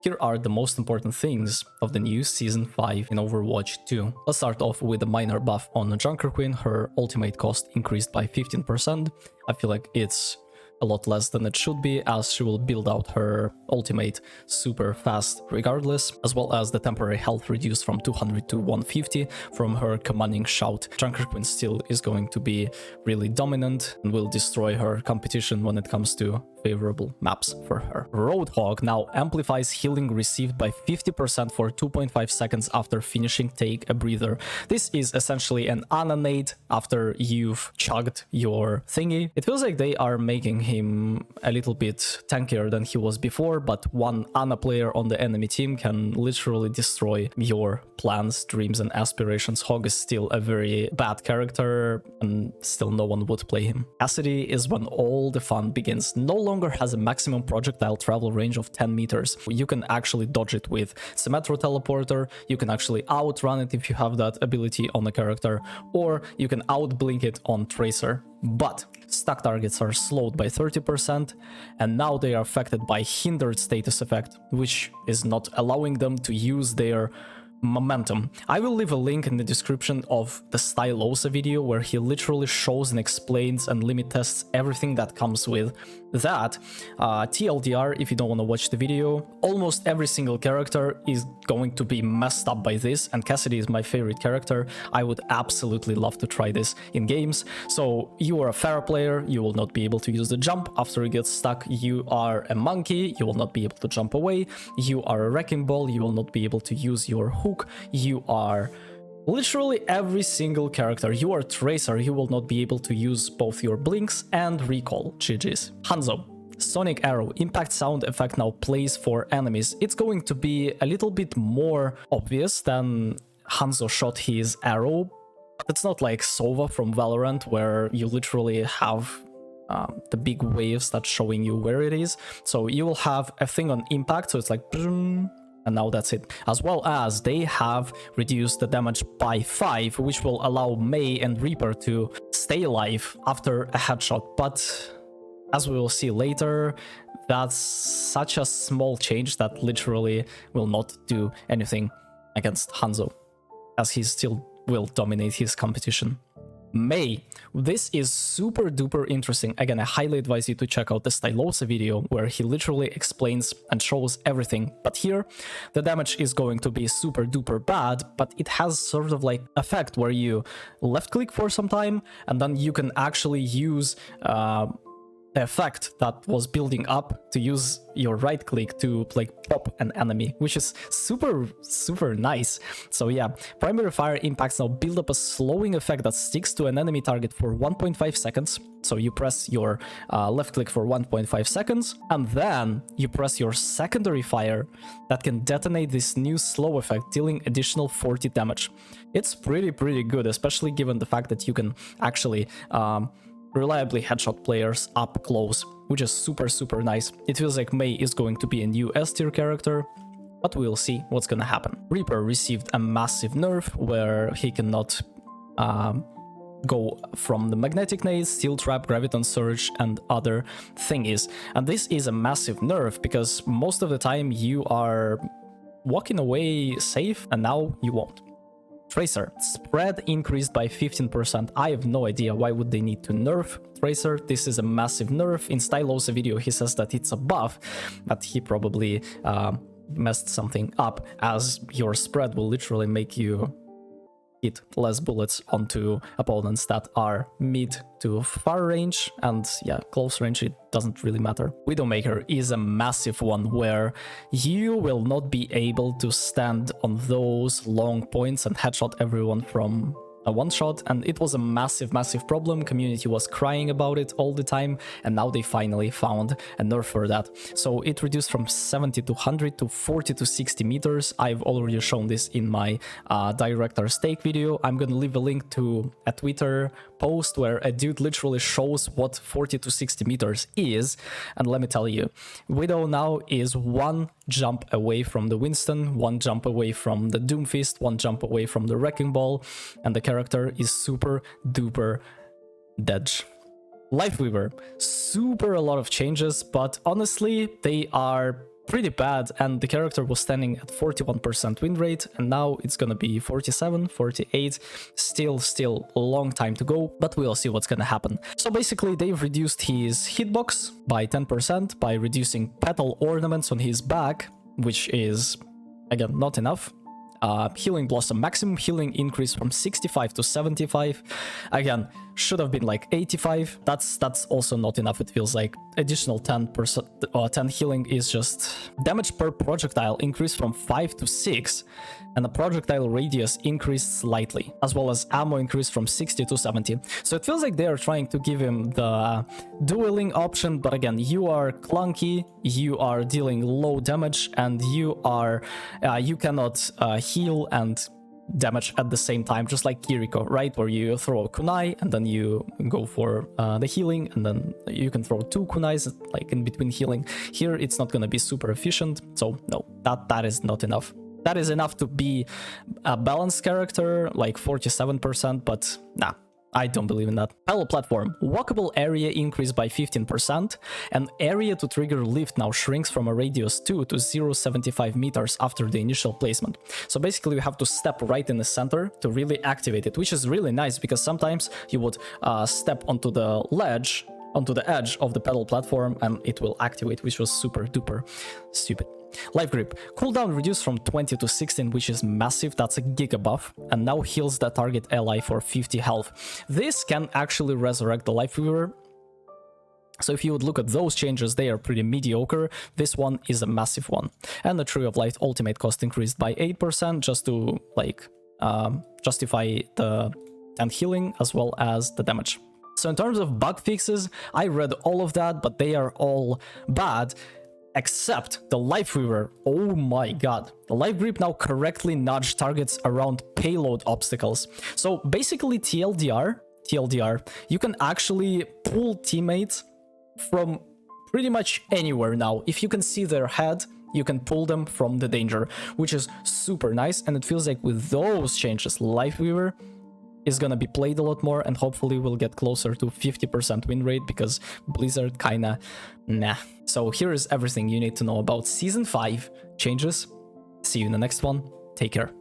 Here are the most important things of the new Season 5 in Overwatch 2. Let's start off with a minor buff on Junker Queen. Her ultimate cost increased by 15%. I feel like it's a lot less than it should be, as she will build out her ultimate super fast regardless, as well as the temporary health reduced from 200 to 150 from her commanding shout. Junker Queen still is going to be really dominant and will destroy her competition when it comes to favorable maps for her. Roadhog now amplifies healing received by 50% for 2.5 seconds after finishing Take a Breather. This is essentially an Ana nade after you've chugged your thingy. It feels like they are making him a little bit tankier than he was before, but one Ana player on the enemy team can literally destroy your plans, dreams and aspirations. Hog is still a very bad character and still no one would play him. Cassidy is when all the fun begins. No longer has a maximum projectile travel range of 10 meters. You can actually dodge it with Symmetro Teleporter, you can actually outrun it if you have that ability on the character, or you can outblink it on Tracer. But stuck targets are slowed by 30%, and now they are affected by hindered status effect, which is not allowing them to use their momentum. I will leave a link in the description of the Stylosa video where he literally shows and explains and limit tests everything that comes with that. TLDR, if you don't want to watch the video, almost every single character is going to be messed up by this, and Cassidy is my favorite character. I would absolutely love to try this in games. So you are a Pharah player, you will not be able to use the jump after you get stuck. You are a monkey, you will not be able to jump away. You are a wrecking ball, you will not be able to use your hook. You are literally every single character. You are Tracer, you will not be able to use both your blinks and recall. GG's. Hanzo. Sonic Arrow. Impact sound effect now plays for enemies. It's going to be a little bit more obvious than Hanzo shot his arrow. It's not like Sova from Valorant where you literally have the big waves that's showing you where it is. So you will have a thing on impact, so it's like and now that's it. As well as they have reduced the damage by 5, which will allow Mei and Reaper to stay alive after a headshot. But as we will see later, that's such a small change that literally will not do anything against Hanzo, as he still will dominate his competition. Mei. This is super duper interesting. Again, I highly advise you to check out the Stylosa video where he literally explains and shows everything. But here, the damage is going to be super duper bad, but it has sort of like effect where you left click for some time and then you can actually use the effect that was building up to use your right click to like pop an enemy, which is super nice. So yeah, primary fire impacts now build up a slowing effect that sticks to an enemy target for 1.5 seconds. So you press your left click for 1.5 seconds and then you press your secondary fire that can detonate this new slow effect, dealing additional 40 damage. It's pretty good, especially given the fact that you can actually reliably headshot players up close, which is super nice. It feels like Mei is going to be a new S tier character, but we'll see what's gonna happen. Reaper received a massive nerf where he cannot go from the magnetic nade, steel trap, graviton surge and other thingies. And this is a massive nerf because most of the time you are walking away safe and now you won't. Tracer. Spread increased by 15%. I have no idea why would they need to nerf Tracer. This is a massive nerf. In Stylosa video he says that it's a buff, but he probably messed something up, as your spread will literally make you hit less bullets onto opponents that are mid to far range, and yeah, close range it doesn't really matter. Widowmaker is a massive one where you will not be able to stand on those long points and headshot everyone from a one shot, and it was a massive problem. Community was crying about it all the time, and now they finally found a nerf for that. So it reduced from 70 to 100 to 40 to 60 meters. I've already shown this in my director's take video. I'm gonna leave a link to a Twitter post where a dude literally shows what 40 to 60 meters is, and let me tell you, Widow now is one jump away from the Winston, one jump away from the Doomfist, one jump away from the Wrecking Ball, and the character is super duper dead. LifeWeaver, super a lot of changes, but honestly they are pretty bad, and the character was standing at 41% win rate, and now it's gonna be 47, 48. Still a long time to go, but we'll see what's gonna happen. So basically, they've reduced his hitbox by 10% by reducing petal ornaments on his back, which is, again, not enough. Healing Blossom, maximum healing increase from 65 to 75. Again, should have been like 85. That's also not enough. It feels like additional 10% 10 healing is just damage per projectile increased from 5 to 6, and the projectile radius increased slightly, as well as ammo increased from 60 to 70. So it feels like they are trying to give him the dueling option, but again, you are clunky, you are dealing low damage, and you cannot heal and damage at the same time, just like Kiriko, right? Where you throw a kunai and then you go for the healing, and then you can throw 2 kunais like in between healing. Here it's not gonna be super efficient, so no, that is not enough. That is enough to be a balanced character, like 47%, but nah, I don't believe in that. Pedal platform. Walkable area increased by 15%, and area to trigger lift now shrinks from a radius 2 to 0.75 meters after the initial placement. So basically you have to step right in the center to really activate it, which is really nice, because sometimes you would step onto the ledge, onto the edge of the pedal platform, and it will activate, which was super duper stupid. Life Grip. Cooldown reduced from 20 to 16, which is massive. That's a giga buff, and now heals the target ally for 50 health. This can actually resurrect the LifeWeaver. So if you would look at those changes, they are pretty mediocre. This one is a massive one. And the Tree of Life ultimate cost increased by 8% just to like justify the 10 healing as well as the damage. So in terms of bug fixes, I read all of that, but they are all bad. Except the LifeWeaver. Oh my god. The Life Grip now correctly nudged targets around payload obstacles. So basically TLDR, you can actually pull teammates from pretty much anywhere now. If you can see their head, you can pull them from the danger, which is super nice. And it feels like with those changes, LifeWeaver is gonna be played a lot more, and hopefully we'll get closer to 50% win rate, because Blizzard kinda nah. So here is everything you need to know about Season 5 changes. See you in the next one. Take care.